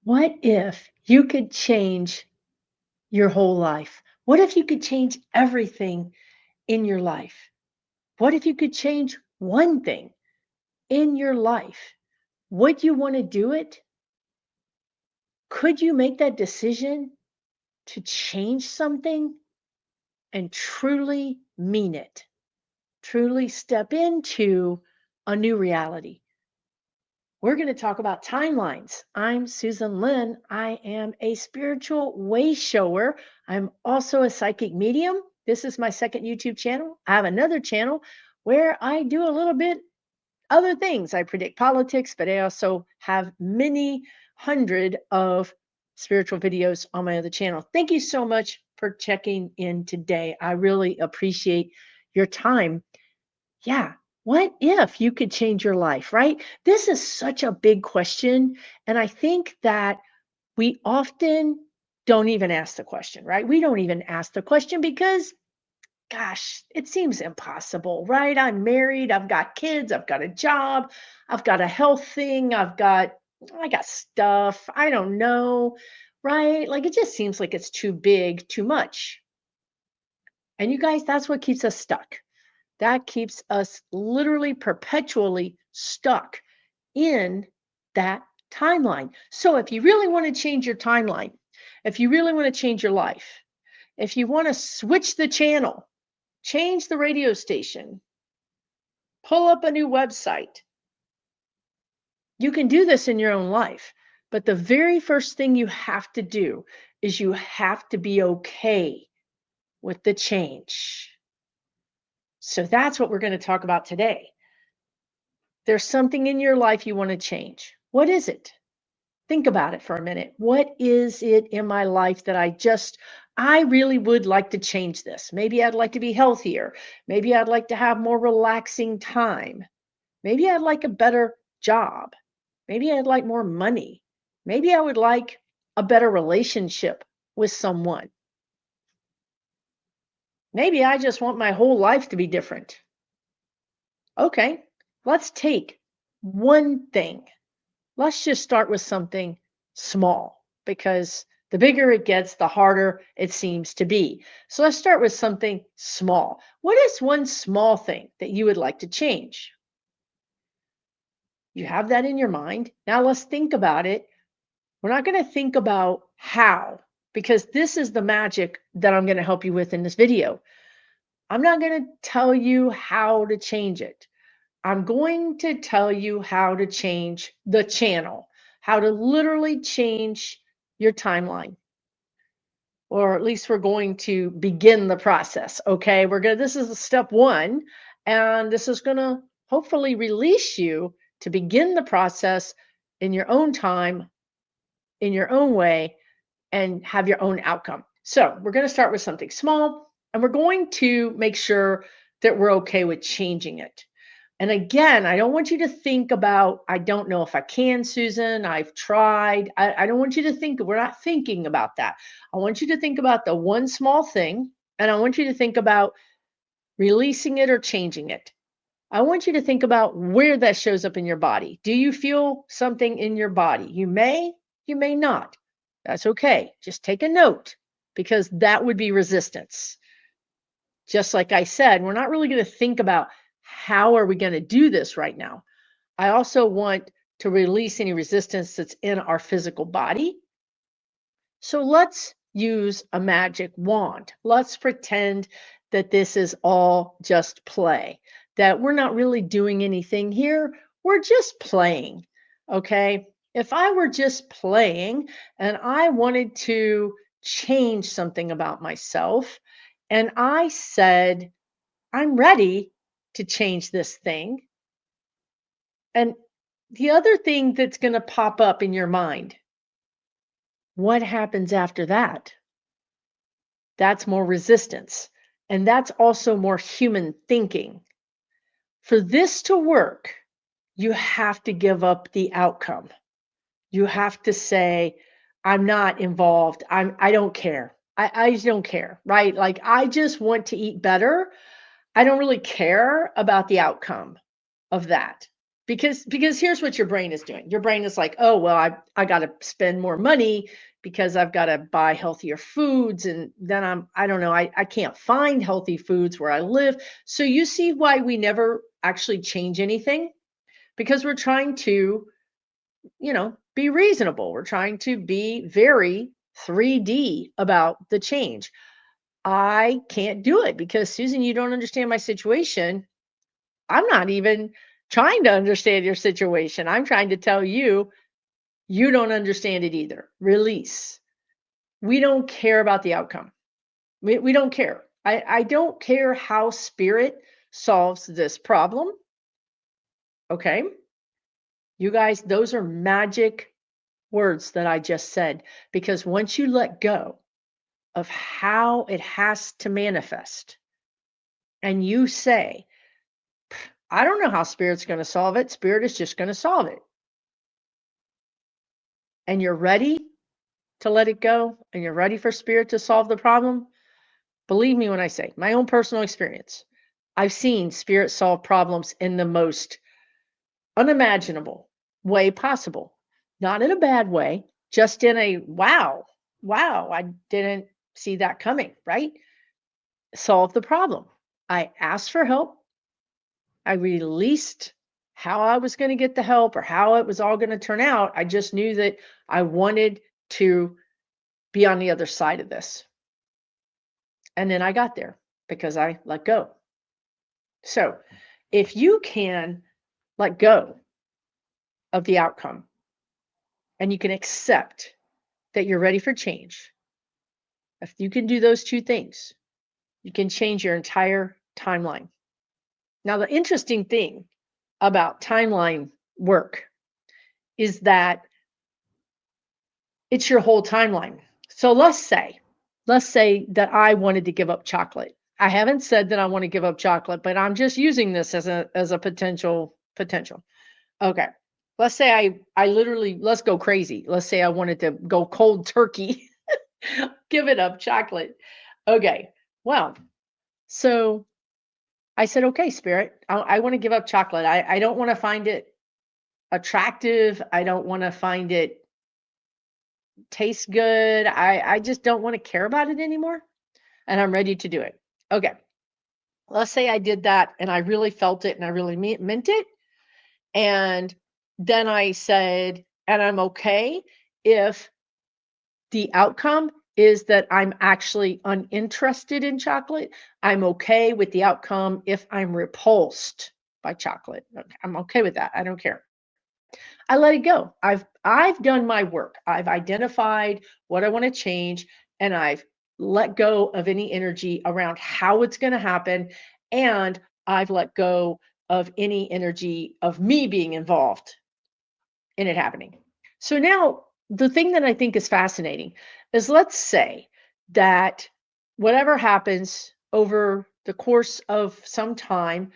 What if you could change your whole life? What if you could change everything in your life? What if you could change one thing in your life? Would you want to do it? Could you make that decision to change something and truly mean it? Truly step into a new reality. We're going to talk about timelines. I'm Susan Lynn. I am a spiritual wayshower. I'm also a psychic medium. This is my second YouTube channel. I have another channel where I do a little bit other things. I predict politics, but I also have many hundred of spiritual videos on my other channel. Thank you so much for checking in today. I really appreciate your time. Yeah. What if you could change your life, right? This is such a big question. And I think that we often don't even ask the question, right? We don't even ask the question because, gosh, it seems impossible, right? I'm married, I've got kids, I've got a job, I've got a health thing, I got stuff, I don't know, right? Like it just seems like it's too big, too much. And you guys, that's what keeps us stuck. That keeps us literally perpetually stuck in that timeline. So if you really want to change your timeline, if you really want to change your life, if you want to switch the channel, change the radio station, pull up a new website, you can do this in your own life. But the very first thing you have to do is you have to be okay with the change. So that's what we're going to talk about today. There's something in your life you want to change. What is it? Think about it for a minute. What is it in my life that I really would like to change this? Maybe I'd like to be healthier. Maybe I'd like to have more relaxing time. Maybe I'd like a better job. Maybe I'd like more money. Maybe I would like a better relationship with someone. Maybe I just want my whole life to be different. Okay, let's take one thing. Let's just start with something small because the bigger it gets, the harder it seems to be. So let's start with something small. What is one small thing that you would like to change? You have that in your mind. Now let's think about it. We're not going to think about how, because this is the magic that I'm going to help you with in this video. I'm not going to tell you how to change it. I'm going to tell you how to change the channel, how to literally change your timeline. Or at least we're going to begin the process. Okay. This is step one, and this is going to hopefully release you to begin the process in your own time, in your own way, and have your own outcome. So we're going to start with something small, and we're going to make sure that we're okay with changing it. And again, I don't want you to think about, I don't know if I can, Susan, I've tried. I don't want you to think, we're not thinking about that. I want you to think about the one small thing, and I want you to think about releasing it or changing it. I want you to think about where that shows up in your body. Do you feel something in your body? You may not. That's okay. Just take a note because that would be resistance. Just like I said, we're not really going to think about how are we going to do this right now. I also want to release any resistance that's in our physical body. So let's use a magic wand. Let's pretend that this is all just play, that we're not really doing anything here. We're just playing. Okay. If I were just playing and I wanted to change something about myself, and I said, I'm ready to change this thing. And the other thing that's going to pop up in your mind, what happens after that? That's more resistance. And that's also more human thinking. For this to work, you have to give up the outcome. You have to say, I'm not involved. I don't care. I just don't care, right? Like I just want to eat better. I don't really care about the outcome of that. Because here's what your brain is doing. Your brain is like, "Oh, well, I gotta spend more money because I've gotta buy healthier foods, and then I don't know, I can't find healthy foods where I live." So you see why we never actually change anything? Because we're trying to, be reasonable. We're trying to be very 3D about the change. I can't do it because, Susan, you don't understand my situation. I'm not even trying to understand your situation. I'm trying to tell you, you don't understand it either. Release. We don't care about the outcome. We don't care. I don't care how spirit solves this problem. Okay. You guys, those are magic words that I just said, because once you let go of how it has to manifest and you say, I don't know how spirit's going to solve it, spirit is just going to solve it, and you're ready to let it go and you're ready for spirit to solve the problem, believe me when I say, my own personal experience, I've seen spirit solve problems in the most unimaginable way possible. Not in a bad way, just in a wow, I didn't see that coming, right? Solve the problem. I asked for help. I released how I was going to get the help or how it was all going to turn out. I just knew that I wanted to be on the other side of this. And then I got there because I let go. So if you can let go of the outcome and you can accept that you're ready for change, if you can do those two things, you can change your entire timeline. Now, the interesting thing about timeline work is that it's your whole timeline. So let's say that I wanted to give up chocolate. I haven't said that I want to give up chocolate, but I'm just using this as a potential. Okay. Let's say I literally, let's go crazy. Let's say I wanted to go cold turkey, give it up chocolate. Okay. Well, so I said, okay, spirit, I want to give up chocolate. I don't want to find it attractive. I don't want to find it taste good. I just don't want to care about it anymore. And I'm ready to do it. Okay. Let's say I did that and I really felt it and I really meant it. And then I said, and I'm okay if the outcome is that I'm actually uninterested in chocolate. I'm okay with the outcome if I'm repulsed by chocolate. Okay, I'm okay with that. I don't care. I let it go. I've done my work. I've identified what I want to change and I've let go of any energy around how it's going to happen, and I've let go of any energy of me being involved in it happening. So now the thing that I think is fascinating is, let's say that whatever happens over the course of some time,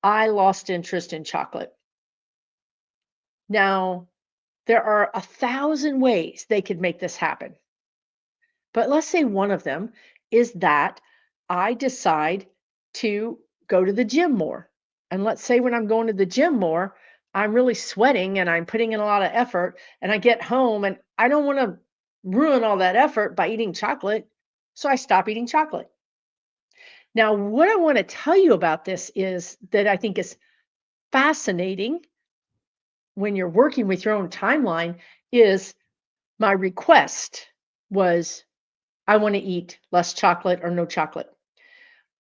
I lost interest in chocolate. Now, there are 1,000 ways they could make this happen. But let's say one of them is that I decide to go to the gym more. And let's say when I'm going to the gym more, I'm really sweating and I'm putting in a lot of effort, and I get home and I don't want to ruin all that effort by eating chocolate. So I stop eating chocolate. Now, what I want to tell you about this is that I think is fascinating when you're working with your own timeline is my request was, I want to eat less chocolate or no chocolate.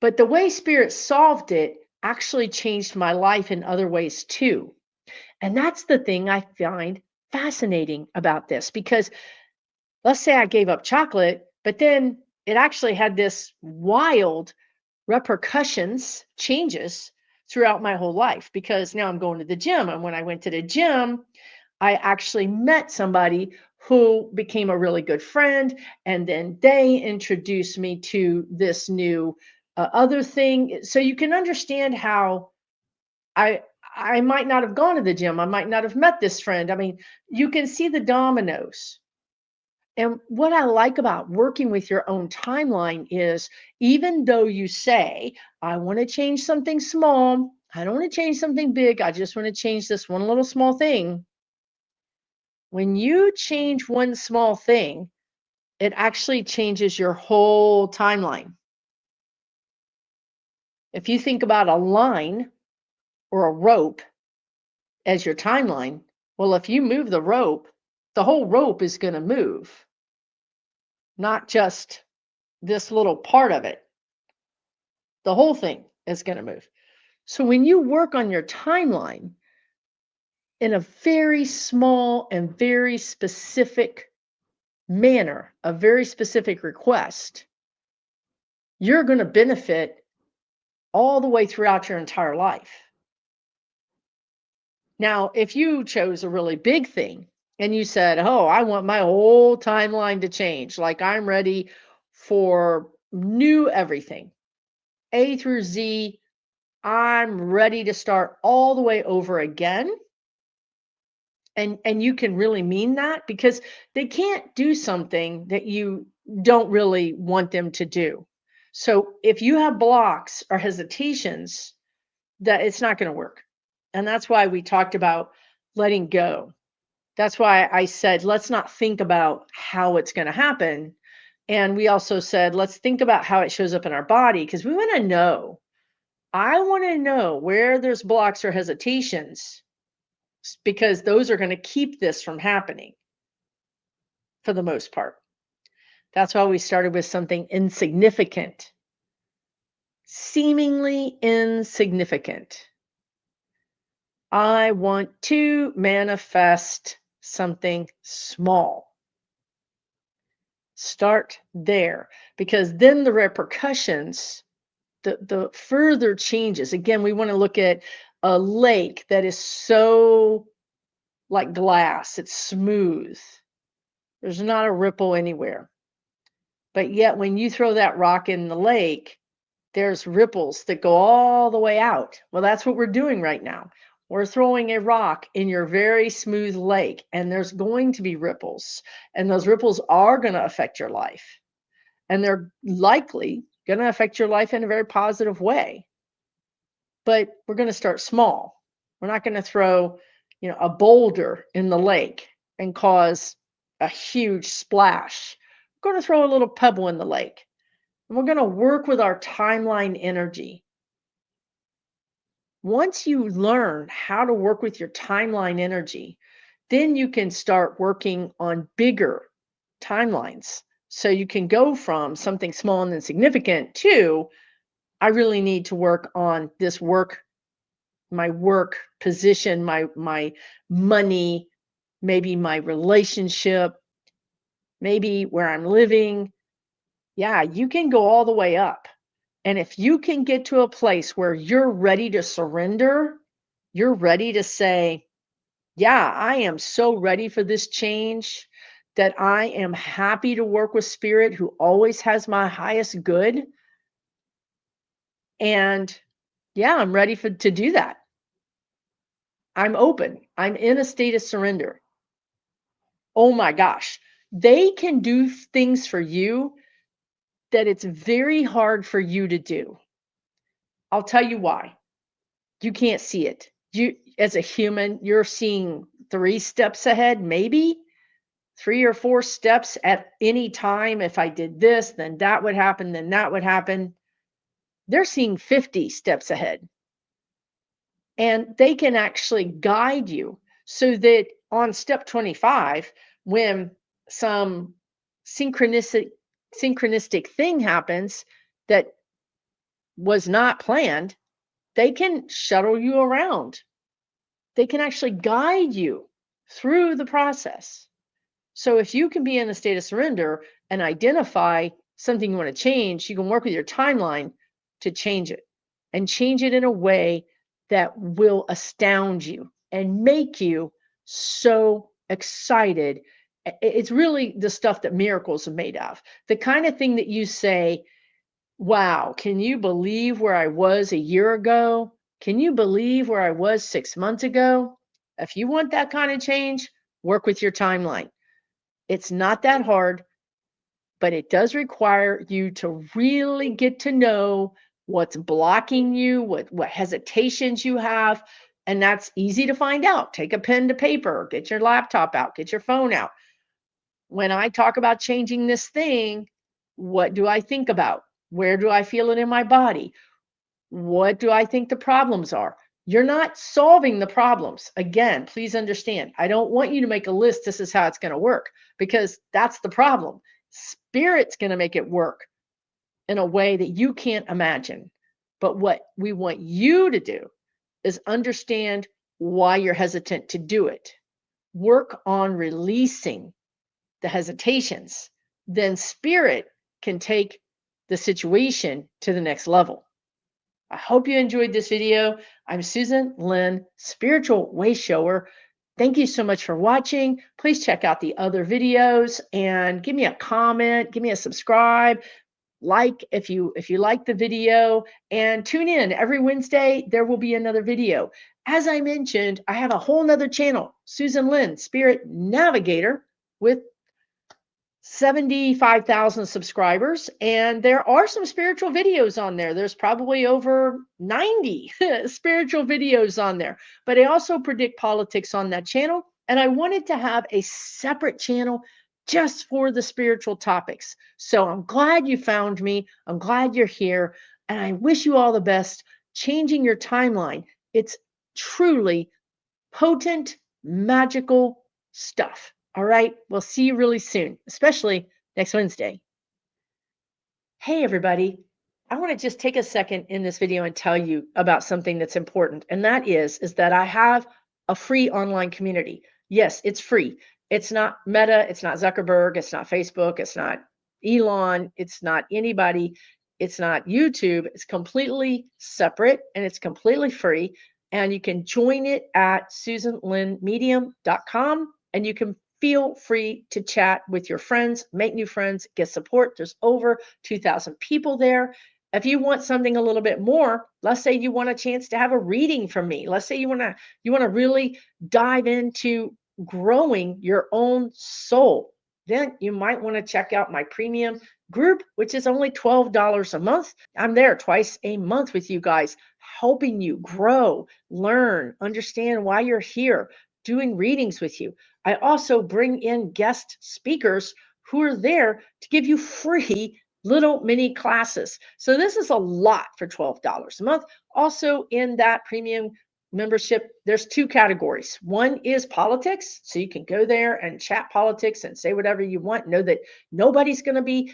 But the way spirit solved it actually changed my life in other ways too. And that's the thing I find fascinating about this, because let's say I gave up chocolate, but then it actually had this wild repercussions, changes throughout my whole life, because now I'm going to the gym. And when I went to the gym, I actually met somebody who became a really good friend. And then they introduced me to this new other thing. So you can understand how I I might not have gone to the gym. I might not have met this friend. I mean, you can see the dominoes. And what I like about working with your own timeline is, even though you say, I want to change something small, I don't want to change something big. I just want to change this one little small thing. When you change one small thing, it actually changes your whole timeline. If you think about a line or a rope as your timeline, well, if you move the rope, the whole rope is going to move, not just this little part of it. The whole thing is going to move. So when you work on your timeline in a very small and very specific manner, a very specific request, you're going to benefit all the way throughout your entire life. Now, if you chose a really big thing and you said, oh, I want my whole timeline to change, like I'm ready for new everything, A through Z, I'm ready to start all the way over again. And you can really mean that, because they can't do something that you don't really want them to do. So if you have blocks or hesitations, that it's not going to work. And that's why we talked about letting go. That's why I said, let's not think about how it's going to happen. And we also said, let's think about how it shows up in our body, because we want to know. I want to know where there's blocks or hesitations, because those are going to keep this from happening for the most part. That's why we started with something insignificant, seemingly insignificant. I want to manifest something small. Start there, because then the repercussions, the further changes, again, we want to look at a lake that is so like glass, it's smooth. There's not a ripple anywhere. But yet when you throw that rock in the lake, there's ripples that go all the way out. Well, that's what we're doing right now. We're throwing a rock in your very smooth lake, and there's going to be ripples, and those ripples are going to affect your life, and they're likely going to affect your life in a very positive way. But we're going to start small. We're not going to throw, a boulder in the lake and cause a huge splash. We're going to throw a little pebble in the lake, and we're going to work with our timeline energy. Once you learn how to work with your timeline energy, then you can start working on bigger timelines. So you can go from something small and insignificant to, I really need to work on this work, my work position, my money, maybe my relationship, maybe where I'm living. Yeah, you can go all the way up. And if you can get to a place where you're ready to surrender, you're ready to say, yeah, I am so ready for this change, that I am happy to work with Spirit, who always has my highest good. And yeah, I'm ready to do that. I'm open. I'm in a state of surrender. Oh my gosh. They can do things for you that it's very hard for you to do. I'll tell you why. You can't see it. You, as a human, you're seeing 3 steps ahead, maybe 3 or 4 steps at any time. If I did this, then that would happen, then that would happen. They're seeing 50 steps ahead. And they can actually guide you, so that on step 25, when some synchronistic thing happens that was not planned, they can shuttle you around. They can actually guide you through the process. So if you can be in a state of surrender and identify something you want to change, you can work with your timeline to change it, and change it in a way that will astound you and make you so excited. It's really the stuff that miracles are made of. The kind of thing that you say, wow, can you believe where I was a year ago? Can you believe where I was 6 months ago? If you want that kind of change, work with your timeline. It's not that hard, but it does require you to really get to know what's blocking you, what hesitations you have, and that's easy to find out. Take a pen to paper, get your laptop out, get your phone out. When I talk about changing this thing, what do I think about? Where do I feel it in my body? What do I think the problems are? You're not solving the problems. Again, please understand, I don't want you to make a list. This is how it's going to work, because that's the problem. Spirit's going to make it work in a way that you can't imagine. But what we want you to do is understand why you're hesitant to do it. Work on releasing the hesitations. Then spirit can take the situation to the next level. I hope you enjoyed this video. I'm Susan Lynn, Spiritual Wayshower. Thank you so much for watching. Please check out the other videos and give me a comment, give me a subscribe, like if you like the video, and tune in every Wednesday. There will be another video. As I mentioned, I have a whole nother channel, Susan Lynn, Spirit Navigator, with 75,000 subscribers, and there are some spiritual videos on there. There's probably over 90 spiritual videos on there, but I also predict politics on that channel, and I wanted to have a separate channel just for the spiritual topics. So I'm glad you found me. I'm glad you're here, and I wish you all the best changing your timeline. It's truly potent, magical stuff. All right. We'll see you really soon, especially next Wednesday. Hey, everybody. I want to just take a second in this video and tell you about something that's important. And that is that I have a free online community. Yes, it's free. It's not Meta. It's not Zuckerberg. It's not Facebook. It's not Elon. It's not anybody. It's not YouTube. It's completely separate and it's completely free. And you can join it at susanlynnmedium.com, and you can feel free to chat with your friends, make new friends, get support. There's over 2,000 people there. If you want something a little bit more, let's say you want a chance to have a reading from me. Let's say you want to really dive into growing your own soul. Then you might want to check out my premium group, which is only $12 a month. I'm there twice a month with you guys, helping you grow, learn, understand why you're here, doing readings with you. I also bring in guest speakers who are there to give you free little mini classes. So this is a lot for $12 a month. Also in that premium membership, there's two categories. One is politics. So you can go there and chat politics and say whatever you want. Know that nobody's going to be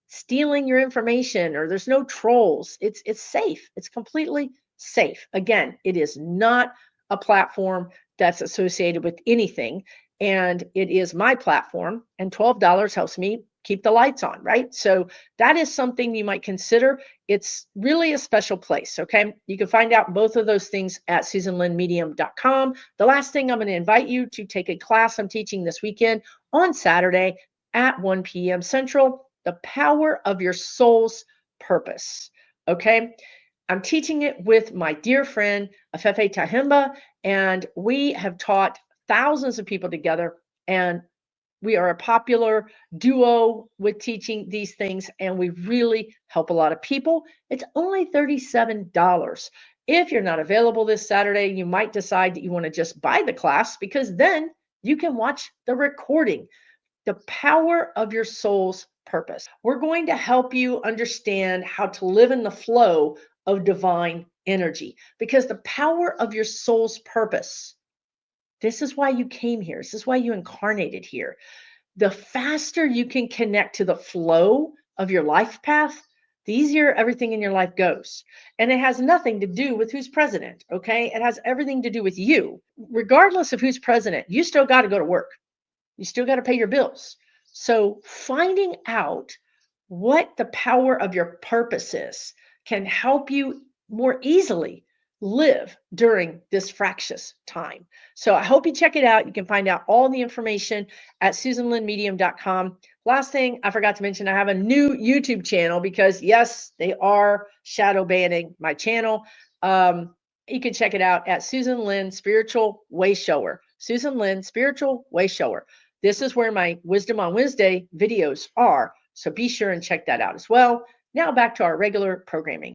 stealing your information, or there's no trolls. It's safe. It's completely safe. Again, it is not a platform that's associated with anything, and it is my platform, and $12 helps me keep the lights on, right? So that is something you might consider. It's really a special place, okay? You can find out both of those things at susanlynnmedium.com. The last thing, I'm going to invite you to take a class I'm teaching this weekend on Saturday at 1 p.m. Central, The Power of Your Soul's Purpose, okay? I'm teaching it with my dear friend, Afefe Tahimba, and we have taught thousands of people together, and we are a popular duo with teaching these things, and we really help a lot of people. It's only $37. If you're not available this Saturday, you might decide that you want to just buy the class, because then you can watch the recording. The Power of Your Soul's Purpose. We're going to help you understand how to live in the flow of divine energy, because the power of your soul's purpose, this is why you came here. This is why you incarnated here. The faster you can connect to the flow of your life path, the easier everything in your life goes. And it has nothing to do with who's president, okay? It has everything to do with you. Regardless of who's president, you still got to go to work. You still got to pay your bills. So finding out what the power of your purpose is can help you more easily live during this fractious time. So I hope you check it out. You can find out all the information at susanlynnmedium.com. Last thing I forgot to mention, I have a new YouTube channel, because yes, they are shadow banning my channel. You can check it out at Susan Lynn Spiritual Wayshower. Susan Lynn Spiritual Wayshower. This is where my Wisdom on Wednesday videos are. So be sure and check that out as well. Now back to our regular programming.